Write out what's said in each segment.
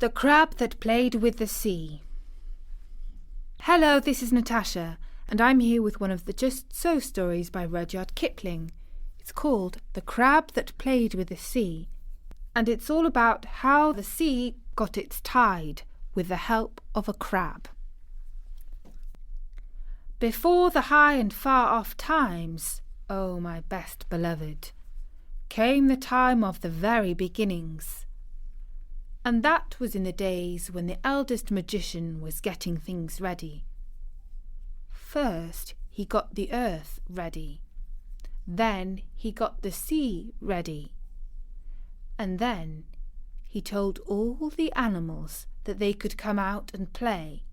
The Crab That Played with the Sea. Hello, this is Natasha, and I'm here with one of the Just So stories by Rudyard Kipling. It's called The Crab That Played with the Sea, and it's all about how the sea got its tide with the help of a crab. Before the high and far-off times, O my best beloved, came the time of the very beginnings. And that was in the days when the eldest magician was getting things ready. First he got the earth ready, then he got the sea ready, and then he told all the animals that they could come out and play.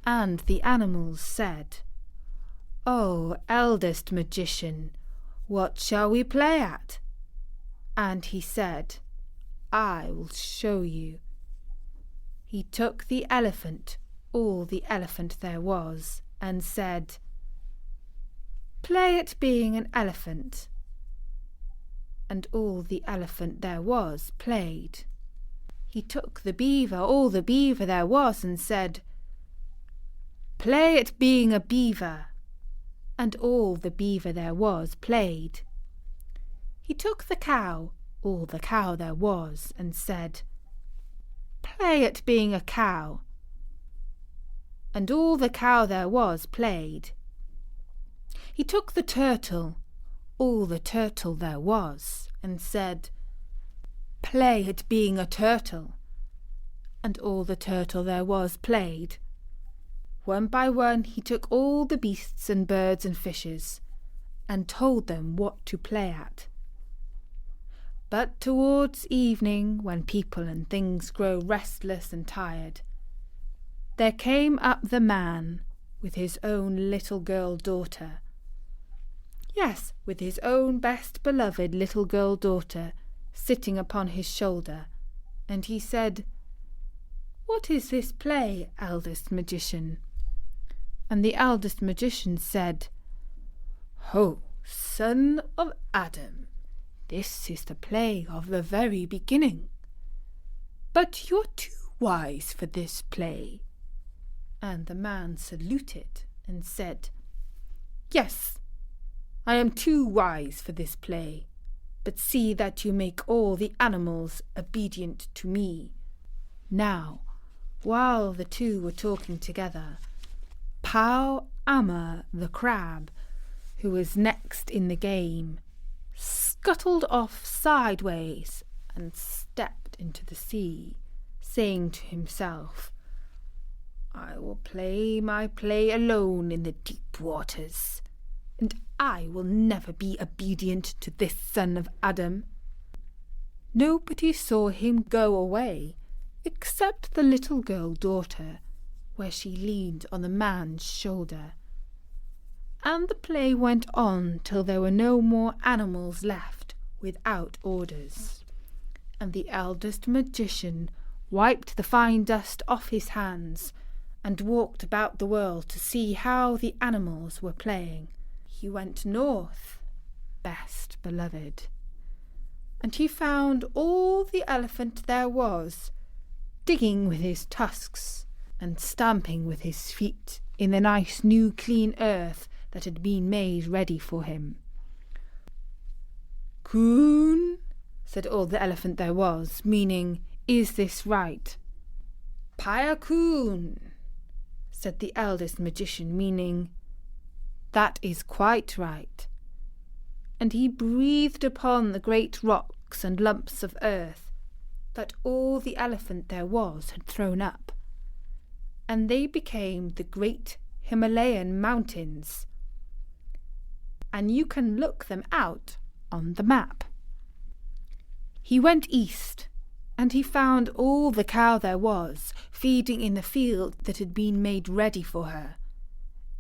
And the animals said, "O eldest magician, what shall we play at?" And he said, "I will show you." He took the elephant, all the elephant there was, and said, "Play at being an elephant." And all the elephant there was played. He took the beaver, all the beaver there was, and said, "Play at being a beaver." And all the beaver there was played. He took the cow, all the cow there was, and said, "Play at being a cow." And all the cow there was played. He took the turtle, all the turtle there was, and said, "Play at being a turtle." And all the turtle there was played. One by one he took all the beasts and birds and fishes, and told them what to play at. But towards evening, when people and things grow restless and tired, there came up the man with his own little girl daughter. Yes, with his own best beloved little girl daughter sitting upon his shoulder, and he said, "What is this play, eldest magician?" And the eldest magician said, "Ho, son of Adam, this is the play of the very beginning. But you're too wise for this play." And the man saluted and said, "Yes, I am too wise for this play, but see that you make all the animals obedient to me." Now, while the two were talking together, Pow Amma the crab, who was next in the game, scuttled off sideways and stepped into the sea, saying to himself, "I will play my play alone in the deep waters, and I will never be obedient to this son of Adam." Nobody saw him go away, except the little girl daughter, where she leaned on the man's shoulder. And the play went on till there were no more animals left without orders. And the eldest magician wiped the fine dust off his hands and walked about the world to see how the animals were playing. He went north, best beloved, and he found all the elephant there was, digging with his tusks and stamping with his feet in the nice new clean earth that had been made ready for him. "Coon," said all the elephant there was, meaning, "Is this right?" "Pia coon," said the eldest magician, meaning, "That is quite right." And he breathed upon the great rocks and lumps of earth that all the elephant there was had thrown up, and they became the great Himalayan mountains, and you can look them out on the map. He went east, and he found all the cow there was feeding in the field that had been made ready for her,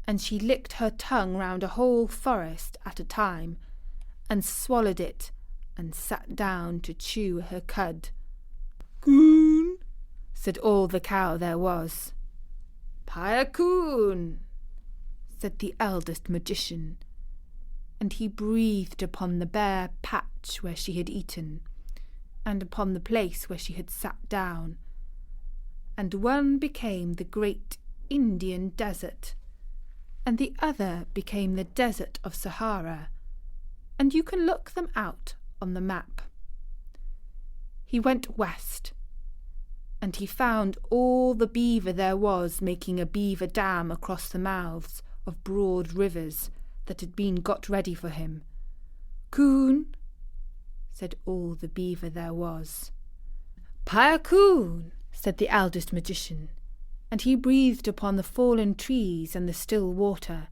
and she licked her tongue round a whole forest at a time, and swallowed it, and sat down to chew her cud. "Coon," said all the cow there was. "Pia coon," said the eldest magician, and he breathed upon the bare patch where she had eaten, and upon the place where she had sat down, and one became the great Indian desert, and the other became the desert of Sahara, and you can look them out on the map. He went west, and he found all the beaver there was making a beaver dam across the mouths of broad rivers that had been got ready for him. "Coon," said all the beaver there was. "Pia coon," said the eldest magician, and he breathed upon the fallen trees and the still water,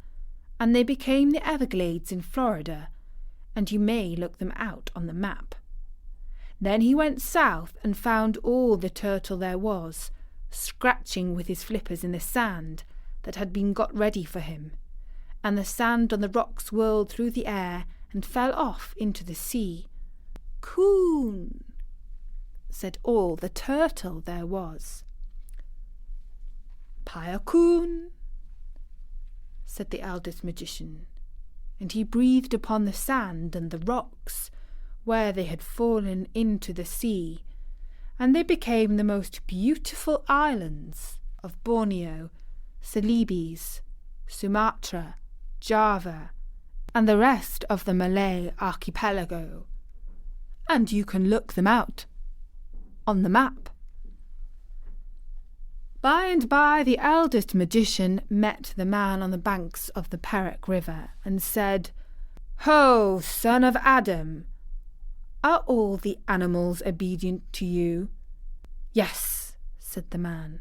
and they became the Everglades in Florida, and you may look them out on the map. Then he went south and found all the turtle there was, scratching with his flippers in the sand that had been got ready for him, and the sand on the rocks whirled through the air and fell off into the sea. "Coon," said all the turtle there was. "Pia coon," said the eldest magician, and he breathed upon the sand and the rocks where they had fallen into the sea, and they became the most beautiful islands of Borneo, Celebes, Sumatra, Java, and the rest of the Malay archipelago, and you can look them out on the map. By and by the eldest magician met the man on the banks of the Perak River and said, "Ho, son of Adam, are all the animals obedient to you?" "Yes," said the man.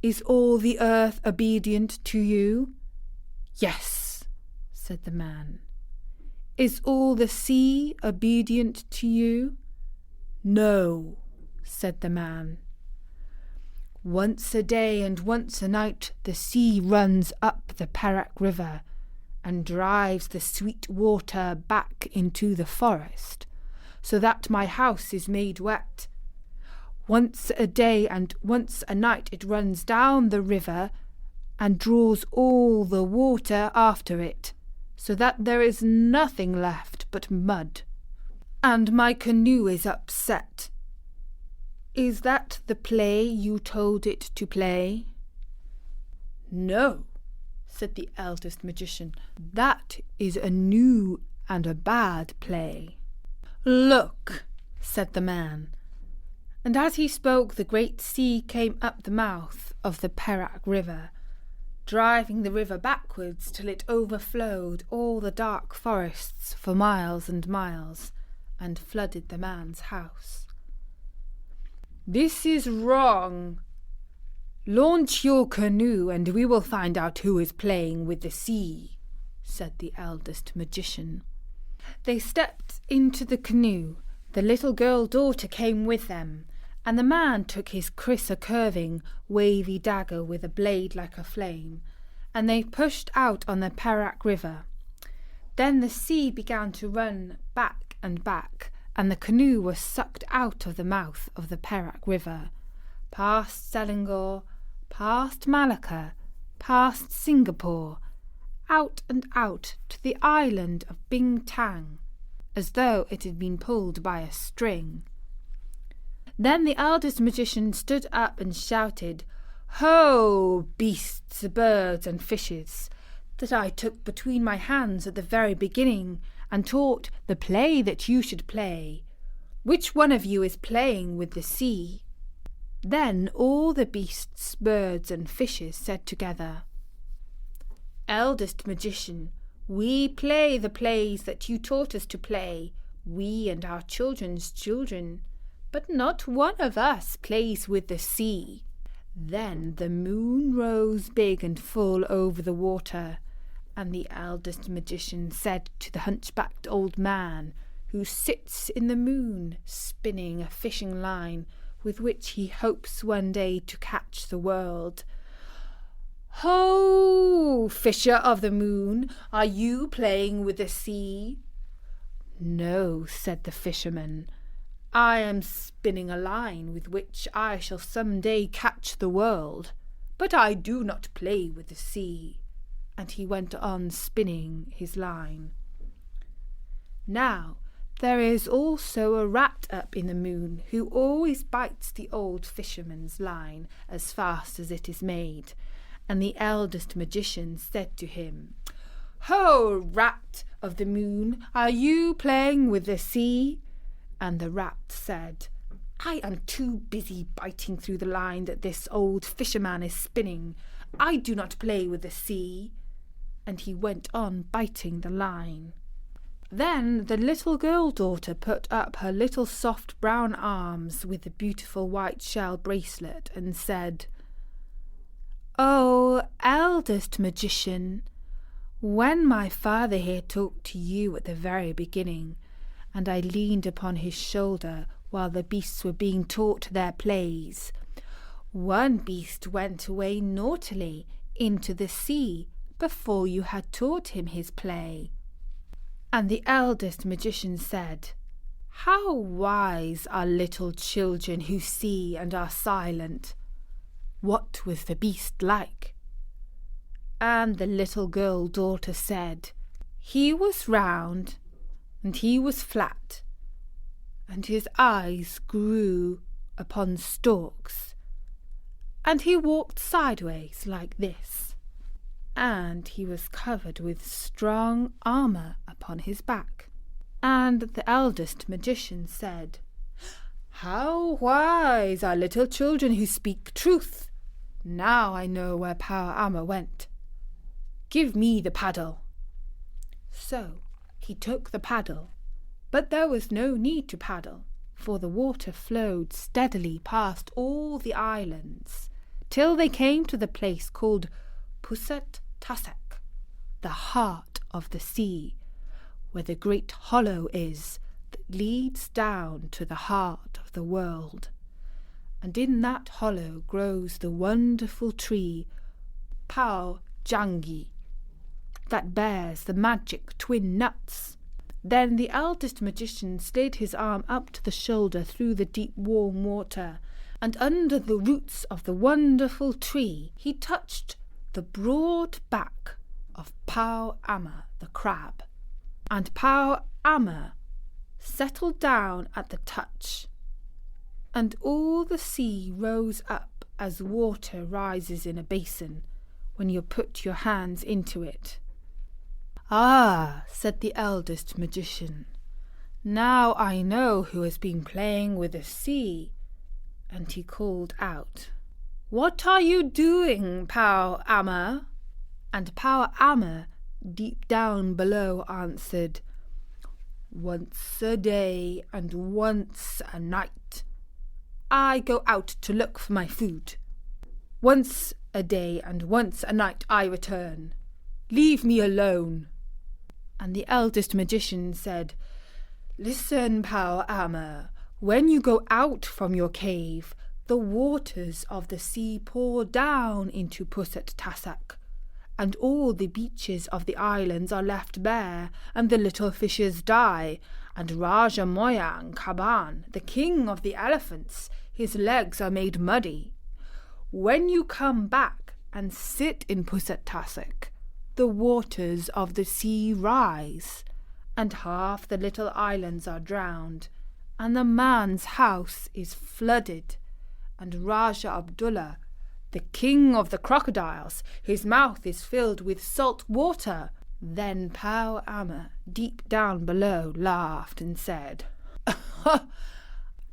"Is all the earth obedient to you?" "Yes," said the man. "Is all the sea obedient to you?" "No," said the man. "Once a day and once a night the sea runs up the Perak River and drives the sweet water back into the forest, so that my house is made wet. Once a day and once a night it runs down the river and draws all the water after it, so that there is nothing left but mud. And my canoe is upset. Is that the play you told it to play?" "No," said the eldest magician. "That is a new and a bad play." "Look," said the man. And as he spoke, the great sea came up the mouth of the Perak River, driving the river backwards till it overflowed all the dark forests for miles and miles, and flooded the man's house. "This is wrong. Launch your canoe and we will find out who is playing with the sea," said the eldest magician. They stepped into the canoe. The little girl daughter came with them, and the man took his curving, wavy dagger with a blade like a flame, and they pushed out on the Perak River. Then the sea began to run back and back, and the canoe was sucked out of the mouth of the Perak River, past Selangor, past Malacca, past Singapore, out and out to the island of Bintang, as though it had been pulled by a string. Then the eldest magician stood up and shouted, "Ho, beasts, birds, and fishes, that I took between my hands at the very beginning, and taught the play that you should play. Which one of you is playing with the sea?" Then all the beasts, birds, and fishes said together, "Eldest magician, we play the plays that you taught us to play, we and our children's children, but not one of us plays with the sea." Then the moon rose big and full over the water, and the eldest magician said to the hunchbacked old man, who sits in the moon spinning a fishing line with which he hopes one day to catch the world, "Ho, fisher of the moon, are you playing with the sea?" "No," said the fisherman, "I am spinning a line with which I shall some day catch the world, but I do not play with the sea." And he went on spinning his line. Now There is also a rat up in the moon who always bites the old fisherman's line as fast as it is made. And the eldest magician said to him, "Ho, rat of the moon, are you playing with the sea?" And the rat said, "I am too busy biting through the line that this old fisherman is spinning. I do not play with the sea." And he went on biting the line. Then the little girl-daughter put up her little soft brown arms with the beautiful white shell bracelet and said, "Oh, eldest magician, when my father here talked to you at the very beginning, and I leaned upon his shoulder while the beasts were being taught their plays, one beast went away naughtily into the sea before you had taught him his play." And the eldest magician said, "How wise are little children who see and are silent. What was the beast like?" And the little girl-daughter said, "He was round, and he was flat, and his eyes grew upon stalks, and he walked sideways like this, and he was covered with strong armour upon his back." And the eldest magician said, "How wise are little children who speak truth. Now I know where Power Amma went. Give me the paddle." So he took the paddle, but there was no need to paddle, for the water flowed steadily past all the islands, till they came to the place called Pusat Tasek, the heart of the sea, where the great hollow is that leads down to the heart of the world. And in that hollow grows the wonderful tree Pao Jangi, that bears the magic twin nuts. Then the eldest magician slid his arm up to the shoulder through the deep warm water, and under the roots of the wonderful tree he touched the broad back of Pao Amma the crab. And Pao Amma settled down at the touch, and all the sea rose up as water rises in a basin when you put your hands into it. "Ah," said the eldest magician, "now I know who has been playing with the sea." And he called out, "What are you doing, Pao Amma?" And Pao Amma, deep down below, answered, "Once a day and once a night, I go out to look for my food. Once a day and once a night I return. Leave me alone." And the eldest magician said, "Listen, Pao Amma, when you go out from your cave, the waters of the sea pour down into Pusat Tasek, and all the beaches of the islands are left bare, and the little fishes die, and Raja Moyang Kaban, the king of the elephants, his legs are made muddy. When you come back and sit in Pusat Tasek, the waters of the sea rise, and half the little islands are drowned, and the man's house is flooded, and Raja Abdullah, the king of the crocodiles, his mouth is filled with salt water." Then Pao Amma, deep down below, laughed and said,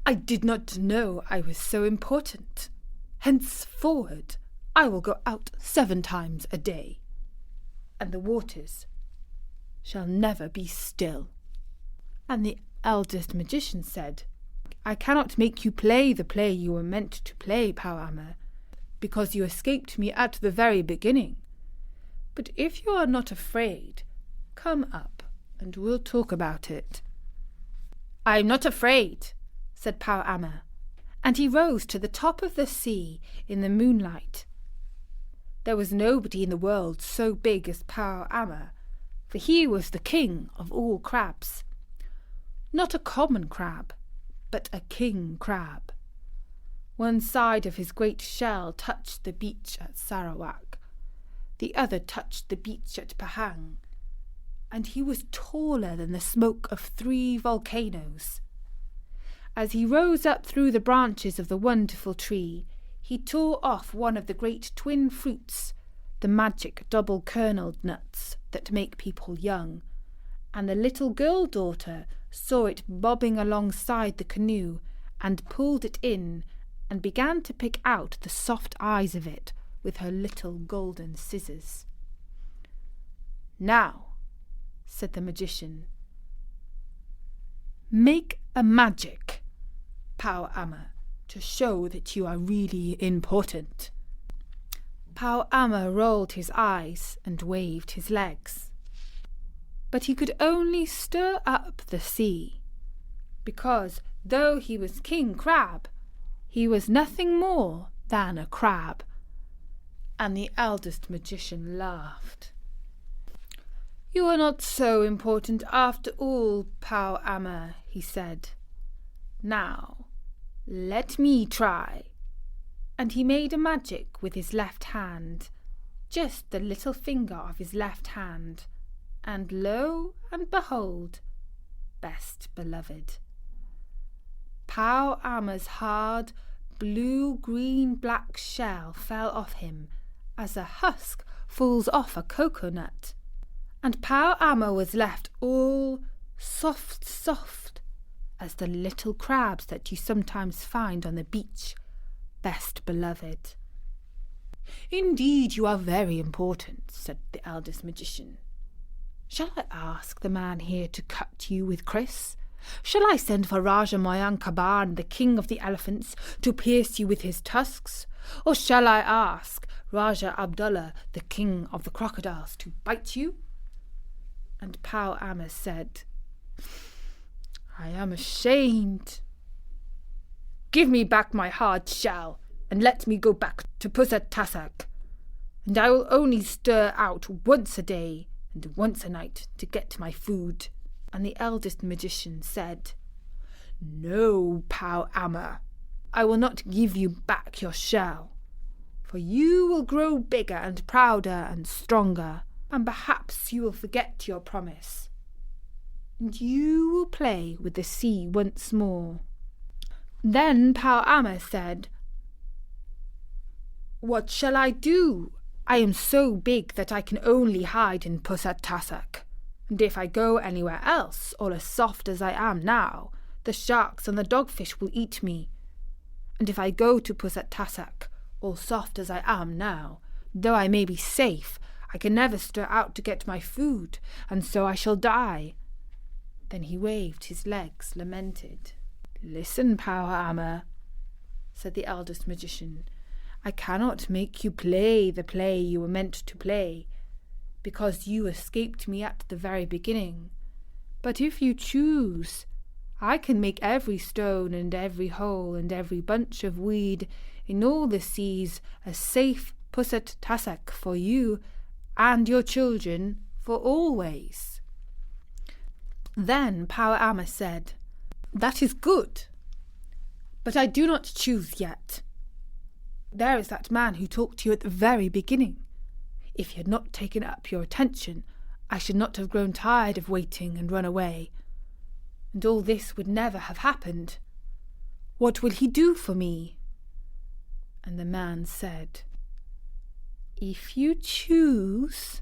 "I did not know I was so important. Henceforward I will go out 7 times a day, and the waters shall never be still." And the eldest magician said, "I cannot make you play the play you were meant to play, Pao Amma, because you escaped me at the very beginning. But if you are not afraid, come up and we'll talk about it." "I am not afraid," said Pao Amma, and he rose to the top of the sea in the moonlight. There was nobody in the world so big as Pao Amma, for he was the king of all crabs. Not a common crab, but a king crab. One side of his great shell touched the beach at Sarawak, the other touched the beach at Pahang, and he was taller than the smoke of 3 volcanoes. As he rose up through the branches of the wonderful tree, he tore off one of the great twin fruits, the magic double-kernelled nuts that make people young, and the little girl-daughter saw it bobbing alongside the canoe and pulled it in and began to pick out the soft eyes of it with her little golden scissors. "Now," said the magician, "make a magic, Pau Ama, to show that you are really important." Pau Ama rolled his eyes and waved his legs. But he could only stir up the sea, because though he was King Crab, he was nothing more than a crab. And the eldest magician laughed. "You are not so important after all, Pau Ama," he said. "Now, let me try." And he made a magic with his left hand, just the little finger of his left hand, and lo and behold, best beloved, Pau Ama's hard blue-green-black shell fell off him as a husk falls off a coconut, and Pau Ama was left all soft, as the little crabs that you sometimes find on the beach, best beloved. "Indeed, you are very important," said the eldest magician. "Shall I ask the man here to cut you with Chris? Shall I send for Raja Moyan Kaban, the king of the elephants, to pierce you with his tusks? Or shall I ask Raja Abdullah, the king of the crocodiles, to bite you?" And Pau Ama said, "I am ashamed. Give me back my hard shell, and let me go back to Pusat Tassak, and I will only stir out once a day and once a night to get my food." And the eldest magician said, "No, Pau Ama, I will not give you back your shell, for you will grow bigger and prouder and stronger, and perhaps you will forget your promise, and you will play with the sea once more." Then Pau Ama said, "What shall I do? I am so big that I can only hide in Pusat Tassak, and if I go anywhere else, all as soft as I am now, the sharks and the dogfish will eat me. And if I go to Pusat Tassak, all soft as I am now, though I may be safe, I can never stir out to get my food, and so I shall die." Then he waved his legs, lamented. "Listen, Pau Ama," said the eldest magician. "I cannot make you play the play you were meant to play, because you escaped me at the very beginning. But if you choose, I can make every stone and every hole and every bunch of weed in all the seas a safe Pusat Tassak for you and your children for always." Then Pau Ama said, "That is good, but I do not choose yet. There is that man who talked to you at the very beginning. If he had not taken up your attention, I should not have grown tired of waiting and run away. And all this would never have happened. What will he do for me?" And the man said, "If you choose,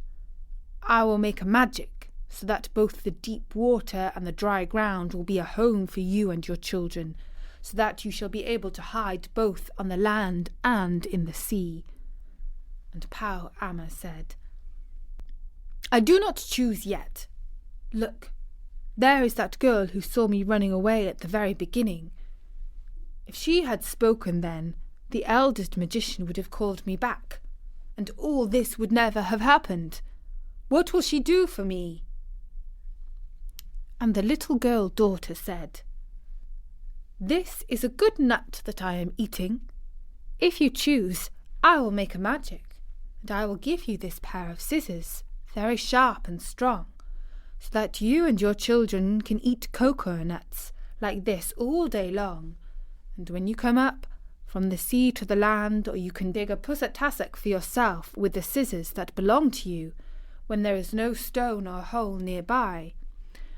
I will make a magic so that both the deep water and the dry ground will be a home for you and your children, so that you shall be able to hide both on the land and in the sea." And Pau Ama said, "I do not choose yet. Look, there is that girl who saw me running away at the very beginning. If she had spoken then, the eldest magician would have called me back, and all this would never have happened. What will she do for me?" And the little girl daughter said, "This is a good nut that I am eating. If you choose, I will make a magic, and I will give you this pair of scissors, very sharp and strong, so that you and your children can eat cocoa nuts like this all day long, and when you come up from the sea to the land, or you can dig a Pusat Tassak for yourself with the scissors that belong to you, when there is no stone or hole nearby,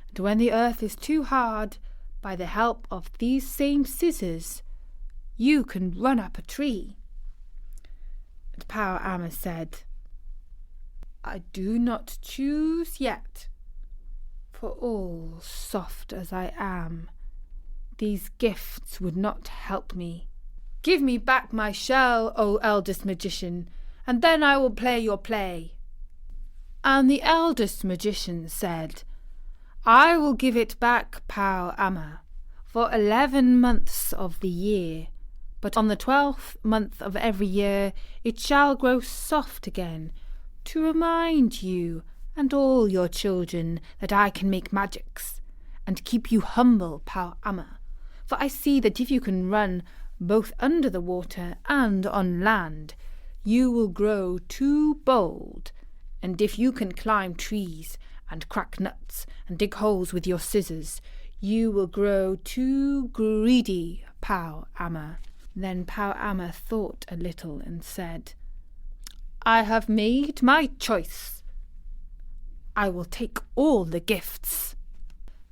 and when the earth is too hard, by the help of these same scissors, you can run up a tree." And Power Amma said, "I do not choose yet, for all soft as I am, these gifts would not help me. Give me back my shell, O eldest magician, and then I will play your play." And the eldest magician said, "I will give it back, Power Amma, for 11 months of the year, but on the 12th month of every year it shall grow soft again, to remind you and all your children that I can make magics, and keep you humble, Power Amma, for I see that if you can run both under the water and on land, you will grow too bold, and if you can climb trees and crack nuts and dig holes with your scissors, you will grow too greedy, Power Amma." Then Power Amma thought a little and said, "I have made my choice. I will take all the gifts."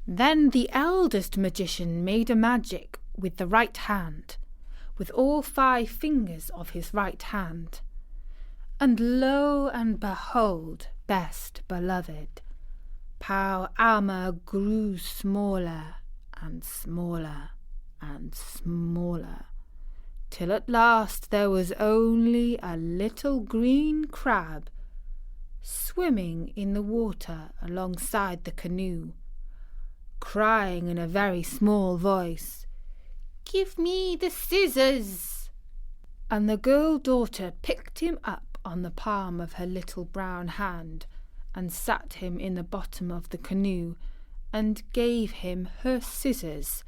Then the eldest magician made a magic with the right hand, with all 5 fingers of his right hand. And lo and behold, best beloved, Power Amma grew smaller and smaller and smaller, till at last there was only a little green crab swimming in the water alongside the canoe, crying in a very small voice, "Give me the scissors!" And the girl-daughter picked him up on the palm of her little brown hand and sat him in the bottom of the canoe and gave him her scissors,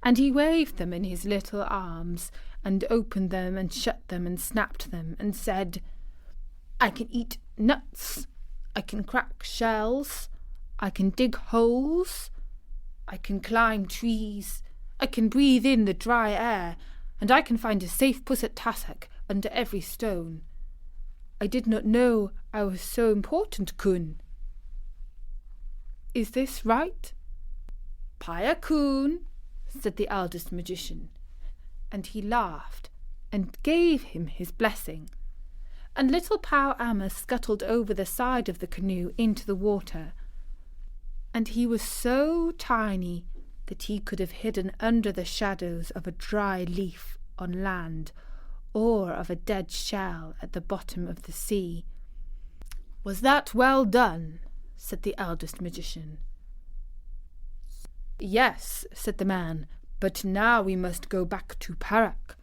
and he waved them in his little arms and opened them and shut them and snapped them and said, "I can eat nuts, I can crack shells, I can dig holes, I can climb trees, I can breathe in the dry air, and I can find a safe pusset-tussock under every stone. I did not know I was so important, Kun. Is this right?" "Paya Kun," said the eldest magician, and he laughed and gave him his blessing. And little Power Amma scuttled over the side of the canoe into the water, and he was so tiny that he could have hidden under the shadows of a dry leaf on land or of a dead shell at the bottom of the sea. "Was that well done?" said the eldest magician. "Yes," said the man, "but now we must go back to Perak,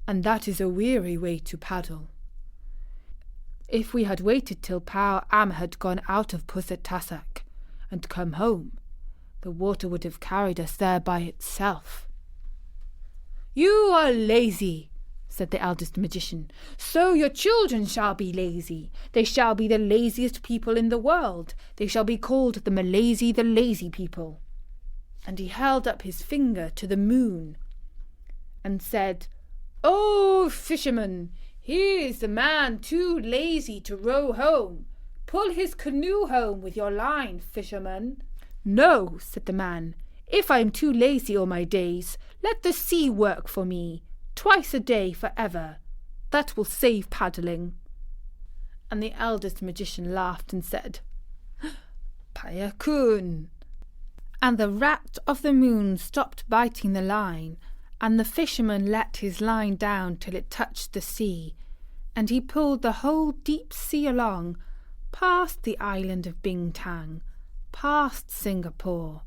and that is a weary way to paddle. If we had waited till Power Amma had gone out of Pusset-tussock and come home, the water would have carried us there by itself." "You are lazy," said the eldest magician. "So your children shall be lazy. They shall be the laziest people in the world. They shall be called the lazy people." And he held up his finger to the moon and said, "Oh, fisherman, here is the man too lazy to row home. Pull his canoe home with your line, fisherman." "No," said the man, "if I am too lazy all my days, let the sea work for me, twice a day forever. That will save paddling." And the eldest magician laughed and said, "Paya Kun." And the rat of the moon stopped biting the line, and the fisherman let his line down till it touched the sea, and he pulled the whole deep sea along, past the island of Bintang, past Singapore,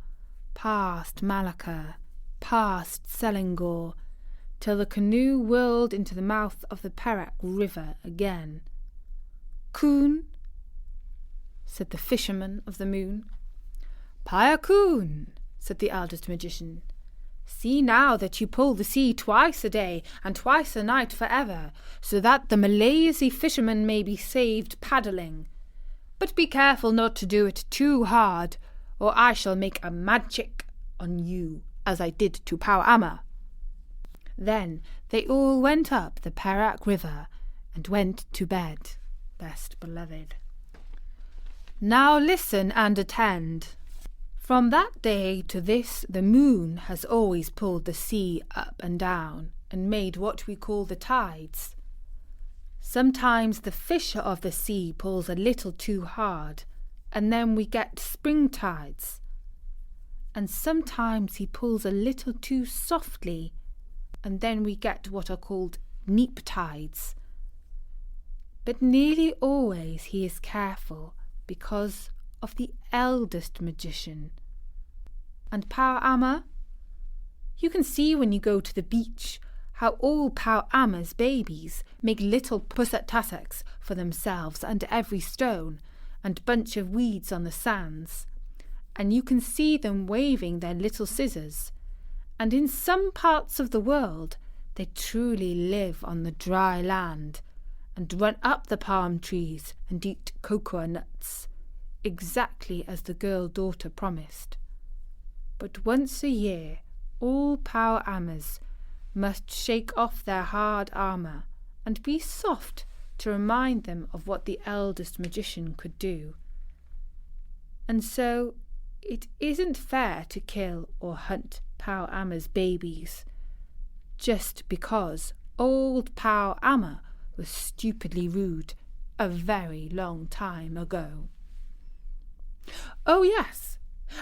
past Malacca, past Selangor, till the canoe whirled into the mouth of the Perak River again. "Kun," said the fisherman of the moon. "Paya Kun," said the eldest magician. "See now that you pull the sea twice a day and twice a night forever, so that the lazy fisherman may be saved paddling. But be careful not to do it too hard, or I shall make a magic on you, as I did to Power Amma." Then they all went up the Perak River and went to bed, best beloved. Now listen and attend. From that day to this, the moon has always pulled the sea up and down and made what we call the tides. Sometimes the fisher of the sea pulls a little too hard, and then we get spring tides. And sometimes he pulls a little too softly, and then we get what are called neap tides. But nearly always he is careful because of the eldest magician. And Power Amma, you can see when you go to the beach how all Power Amma's babies make little pusat-tassaks for themselves under every stone and bunch of weeds on the sands, and you can see them waving their little scissors, and in some parts of the world they truly live on the dry land and run up the palm trees and eat cocoa nuts, exactly as the girl-daughter promised. But once a year all Power Ammas must shake off their hard armour and be soft to remind them of what the eldest magician could do. And so it isn't fair to kill or hunt Power Amma's babies just because old Power Amma was stupidly rude a very long time ago. Oh yes,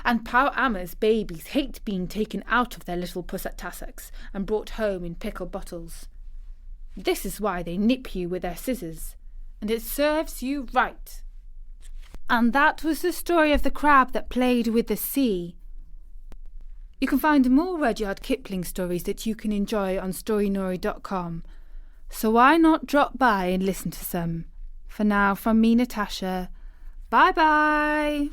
and Power Amma's babies hate being taken out of their little pusat-tassaks and brought home in pickle bottles. This is why they nip you with their scissors, and it serves you right. And that was the story of the crab that played with the sea. You can find more Rudyard Kipling stories that you can enjoy on storynori.com, so why not drop by and listen to some? For now, from me, Natasha, bye-bye!